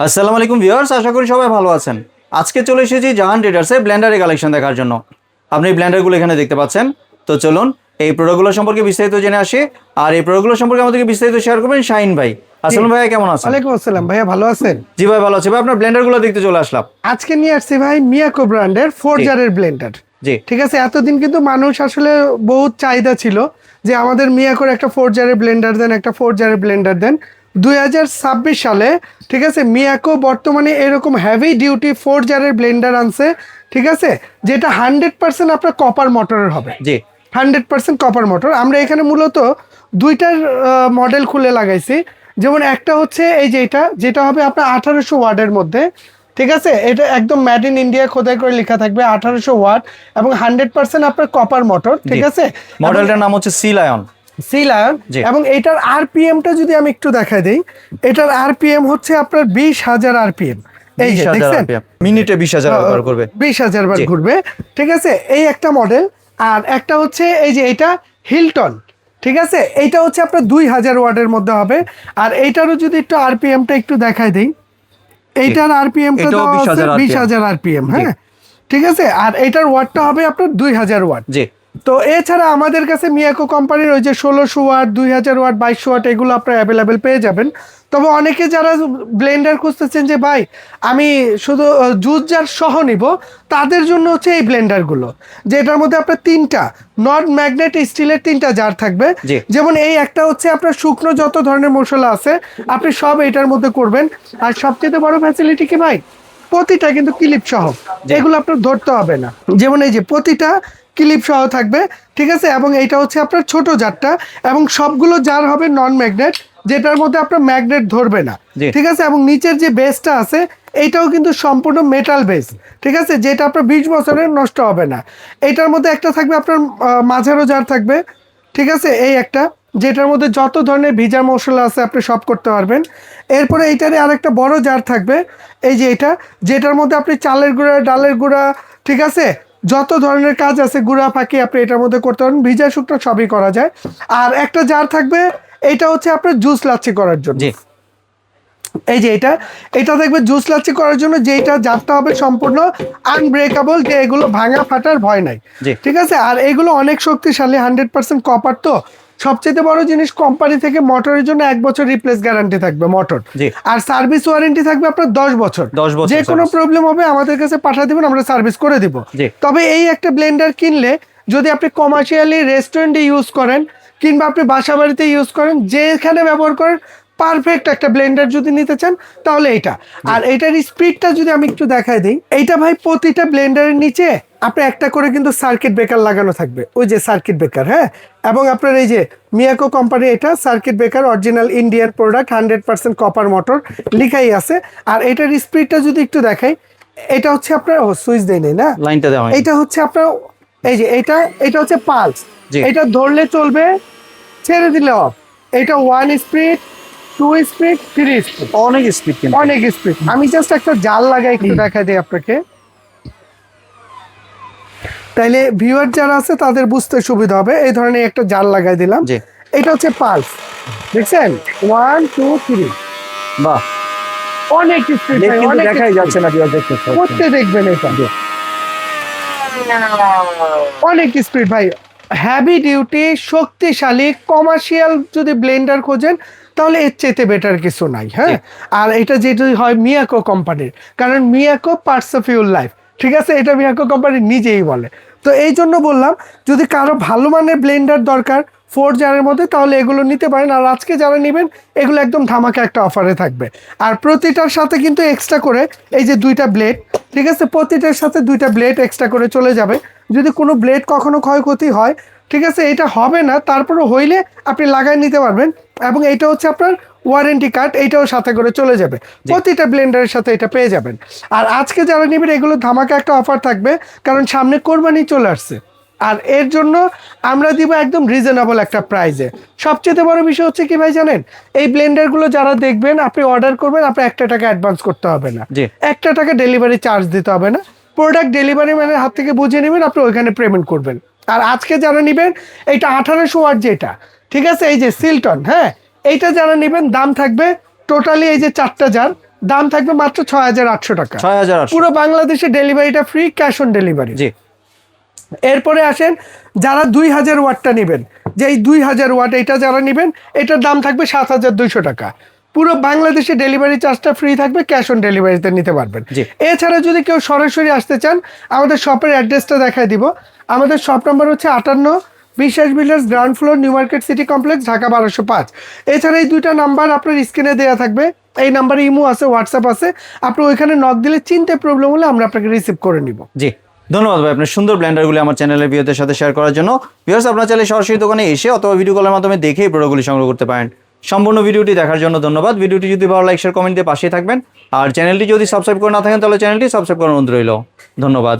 আসসালামু আলাইকুম ভিউয়ার্স, আশা করি সবাই ভালো আছেন। আজকে চলে এসেছি জাহান ট্রেডার্সে ব্লেন্ডারের কালেকশন দেখার জন্য। আপনি এই ব্লেন্ডারগুলো এখানে দেখতে পাচ্ছেন। তো চলুন এই প্রোডাক্টগুলো সম্পর্কে বিস্তারিত জেনে আসি। আর এই প্রোডাক্টগুলো সম্পর্কে আমাদেরকে বিস্তারিত শেয়ার করবেন শাহিন ভাই। আসসালাম ভাইয়া, কেমন আছেন? ওয়ালাইকুম আসসালাম ভাইয়া, ভালো আছেন? জি ভাই, ভালো আছি ভাই। আপনার ব্লেন্ডারগুলো দেখতে চলে আসলাম। আজকে নিয়ে আসছি ভাই মিয়াকো ব্র্যান্ডের 4 জারের ব্লেন্ডার। জি, ঠিক আছে, এতদিন কিন্তু মানুষ আসলে বহুত চাহিদা ছিল যে আমাদের মিয়াকোর একটা 4 জারের ব্লেন্ডার দেন, একটা 4 জারের ব্লেন্ডার দেন। 2026 সালে ঠিক আছে মিয়াকো বর্তমানে এরকম হেভি ডিউটি 4 জারের ব্লেন্ডার আনছে, ঠিক আছে, যেটা 100% আপনার কপার মোটরের হবে। জি, 100% কপার মোটর। আমরা এখানে মূলত দুইটার মডেল খুলে লাগাইছি। যেমন একটা হচ্ছে এই যে যেটা হবে আপনার 1800 ওয়াটের মধ্যে, ঠিক আছে। এটা একদম মেড ইন ইন্ডিয়া খোদাই করে লেখা থাকবে 1800 ওয়াট এবং 100% আপনার কপার মোটর, ঠিক আছে। মডেলটার নাম হচ্ছে সি লায়ন। C lion. এবং এটার আরপিএমটা যদি আমি একটু দেখাই দিই, এটার আরপিএম হচ্ছে আপনার 20,000 আরপিএম। এই যে দেখছেন, মিনিটে 20,000 বার করবে, 20,000 বার ঘুরবে, ঠিক আছে। এই একটা মডেল। আর একটা হচ্ছে এই যে এটা হিলটন, ঠিক আছে। এইটা হচ্ছে আপনার 2000 ওয়াটের মধ্যে হবে। আর এইটারও যদি একটু আরপিএমটা একটু দেখাই দিই, এইটার আরপিএমটা 20,000 আরপিএম, হ্যাঁ, ঠিক আছে। আর এটার ওয়াটটা হবে আপনার 2000 ওয়াট। জি। তো এছাড়া আমাদের কাছে মিয়াকো কোম্পানির ওই যে 1600 ওয়াট, 2000 ওয়াট, 2200 ওয়াট এগুলো আপনার অ্যাভেলেবেল পেয়ে যাবেন। তবে অনেকে যারা ব্লেন্ডার খুঁজতেছেন যে ভাই আমি শুধু জুস জার সহ নিব, তাদের জন্য হচ্ছে এই ব্লেন্ডারগুলো, যেটার মধ্যে আপনার 3টা নন ম্যাগনেট স্টিলের 3টা জার থাকবে। যেমন এই একটা হচ্ছে আপনার শুকনো যত ধরনের মশলা আছে আপনি সব এটার মধ্যে করবেন। আর সবচেয়ে বড় ফ্যাসিলিটি কি ভাই, প্রতিটা কিন্তু ক্লিপ সহ, এগুলো আপনার ধরতে হবে না। যেমন এই যে প্রতিটা ক্লিপ সহ থাকবে, ঠিক আছে। এবং এইটা হচ্ছে আপনার ছোট জারটা, এবং সবগুলো জার হবে নন ম্যাগনেট, যেটার মধ্যে আপনার ম্যাগনেট ধরবে না, ঠিক আছে। এবং নিচের যে বেসটা আছে এইটাও কিন্তু সম্পূর্ণ মেটাল বেস, ঠিক আছে, যেটা আপনার 20 বছরের নষ্ট হবে না। এইটার মধ্যে একটা থাকবে আপনার মাঝারো জার থাকবে, ঠিক আছে। এই একটা যেটার মধ্যে যত ধরনের ভিজা মশলা আছে আপনি সব করতে পারবেন। এরপরে এইটারে আরেকটা বড় জার থাকবে, এই যে এটা, যেটার মধ্যে আপনি চালের গুঁড়া, ডালের গুঁড়া, ঠিক আছে, যত ধরনের কাজ আছে গুঁড়া ফাঁকি আপনি এটার মধ্যে করতে পারেন, ভিজা শুকনো সবই করা যায়। আর একটা জার থাকবে, এটা হচ্ছে আপনার জুস লাচ্ছি করার জন্য। এই যে এটা দেখবে জুস লাচ্ছি করার জন্য, যেটা জারটা হবে সম্পূর্ণ আনব্রেকেবল, যে এগুলো ভাঙা ফাটার ভয় নাই, ঠিক আছে। আর এগুলো অনেক শক্তিশালী, 100% কপার। তো সবচেয়ে বড় জিনিস, কোম্পানি থেকে মোটরের জন্য 1 বছর রিপ্লেস গ্যারান্টি থাকবে মোটর, আর সার্ভিস ওয়ারেন্টি থাকবে আপনার 10 বছর। যে কোনো প্রবলেম হবে আমাদের কাছে পাঠিয়ে দিবেন, আমরা সার্ভিস করে দিব। তবে এই একটা ব্লেন্ডার কিনলে যদি আপনি কমার্শিয়ালি রেস্টুরেন্টে ইউজ করেন কিংবা আপনি বাসা বাড়িতে ইউজ করেন, যেখানে ব্যবহার করেন, পারফেক্ট একটা ব্লেন্ডার যদি নিতে চান তাহলে এইটা। আর এটার স্পিডটা যদি আমি একটু দেখাই দিই, এইটা ভাই প্রতিটা ব্লেন্ডারের নিচে আপনার একটা করে কিন্তু সার্কিট ব্রেকার লাগানো থাকবে, ওই যে সার্কিট ব্রেকার, হ্যাঁ। এবং আপনার এই যে মিয়াকো কোম্পানি, এটা circuit breaker original Indian product, 100% copper motor লিখাই আছে। আর এটার স্পিডটা যদি একটু দেখাই, এটা হচ্ছে আপনার সুইচ দেয় নেই না, লাইনটা দেওয়া, এটা হচ্ছে আপনার এই যে এটা হচ্ছে পালস, এটা ধরলে চলবে, ছেড়ে দিলে অফ। এটা 1 স্পিড, 2 স্পিড, 3 স্পিড, অনেক স্পিড, অনেক স্পিড। আমি জাস্ট একটা জাল লাগাই একটু দেখাই দিই আপনাকে, তাইলে ভিউয়ার যারা আছে তাদের বুঝতে সুবিধা হবে। এই ধরনের একটা জাল লাগাই দিলাম, এটা হচ্ছে পালস, দেখছেন 1 2 3, বাহ, অনেক স্পিড, অনেক দেখাই যাচ্ছে না, ভিউয়ার দেখতে করতে দেখবেন, এটা অনেক স্পিড ভাই, হেভি ডিউটি, শক্তিশালী। কমার্শিয়াল যদি ব্লেন্ডার খোঁজেন তাহলে এর চেয়ে বেটার কিছু নাই, হ্যাঁ। আর এটা যেটা হয় মিয়াকো কোম্পানির, কারণ Miyako parts of your life, ঠিক আছে, এটা মিয়াকো কোম্পানি নিজেই বলে। তো এই জন্য বললাম, যদি কারো ভালো মানের ব্লেন্ডার দরকার 4 জারের মধ্যে, তাহলে এগুলো নিতে পারেন। আর আজকে যারা নেবেন এগুলো একদম ধামাকা একটা অফারে থাকবে। আর প্রতিটার সাথে কিন্তু এক্সট্রা করে এই যে 2টা ব্লেড, ঠিক আছে, প্রতিটার সাথে 2টা ব্লেড এক্সট্রা করে চলে যাবে। যদি কোনো ব্লেড কখনো ক্ষয়ক্ষতি হয়, ঠিক আছে, এটা হবে না, তারপরে হইলে আপনি লাগাই নিতে পারবেন। এবং এটা হচ্ছে আপনার ওয়ারেন্টি কার্ড, এইটাও সাথে করে চলে যাবে, প্রতিটা ব্লেন্ডারের সাথে এটা পেয়ে যাবেন। আর আজকে যারা নেবেন এগুলো ধামাকা একটা অফার থাকবে, কারণ সামনে কোরবানি চলে আসছে। আর এর জন্য আমরা দিব একদম রিজনেবল একটা প্রাইসে। সবচেয়ে বড় বিষয় হচ্ছে কি ভাই জানেন, এই ব্লেন্ডারগুলো যারা দেখবেন আপনি অর্ডার করবেন, আপনি 1 টাকা অ্যাডভান্স করতে হবে না, 1 টাকা ডেলিভারি চার্জ দিতে হবে না। প্রোডাক্ট ডেলিভারি ম্যানের হাত থেকে বুঝে নেবেন, আপনি ওইখানে পেমেন্ট করবেন। আর আজকে যারা নেবেন এইটা 1800 ওয়াট যেটা, ঠিক আছে, এই যে সিলটন, হ্যাঁ, এইটা যারা নেবেন দাম থাকবে টোটালি এই যে 4টা জার দাম থাকবে মাত্র 6,800 টাকা। 6,800 পুরো বাংলাদেশে ডেলিভারিটা ফ্রি, ক্যাশ অন ডেলিভারি। জি। এরপরে আসেন যারা 2000 ওয়াটটা নেবেন, যে এই 2000 ওয়াট এটা যারা নেবেন, এটার দাম থাকবে 7,200 টাকা। পুরো বাংলাদেশে ডেলিভারি চার্জটা ফ্রি থাকবে, ক্যাশ অন ডেলিভারিতে নিতে পারবেন। জি। এছাড়া যদি কেউ সরাসরি আসতে চান, আমাদের শপের অ্যাড্রেসটা দেখাই দিব। আমাদের শপ নাম্বার হচ্ছে 58 বিশ্বাস builders, ground floor, new market city complex, Dhaka 1205। এছাড়া এই দুইটা নাম্বার আপনার স্ক্রিনে দেওয়া থাকবে। এই নাম্বারে ইমো আছে, হোয়াটসঅ্যাপ আছে, আপনি ওইখানে নক দিলে চিনতে প্রবলেম হলে আমরা আপনাকে রিসিভ করে নিব। জি, ধন্যবাদ ভাই আপনার সুন্দর ব্লেন্ডারগুলি আমার চ্যানেলের ভিউয়ারদের সাথে শেয়ার করার জন্য। ভিউয়ার্স, আপনারা চাইলে সরাসরি দোকানে এসে অথবা ভিডিও কলের মাধ্যমে দেখে এই প্রোডাক্টগুলি সংগ্রহ করতে পারেন। সম্পূর্ণ ভিডিওটি দেখার জন্য ধন্যবাদ। ভিডিওটি যদি ভালো লাইক শেয়ার কমেন্ট দিয়ে পাশে থাকবেন, আর চ্যানেলটি যদি সাবস্ক্রাইব করে না থাকেন তাহলে চ্যানেলটি সাবস্ক্রাইব করার অনুরোধ রইল। ধন্যবাদ।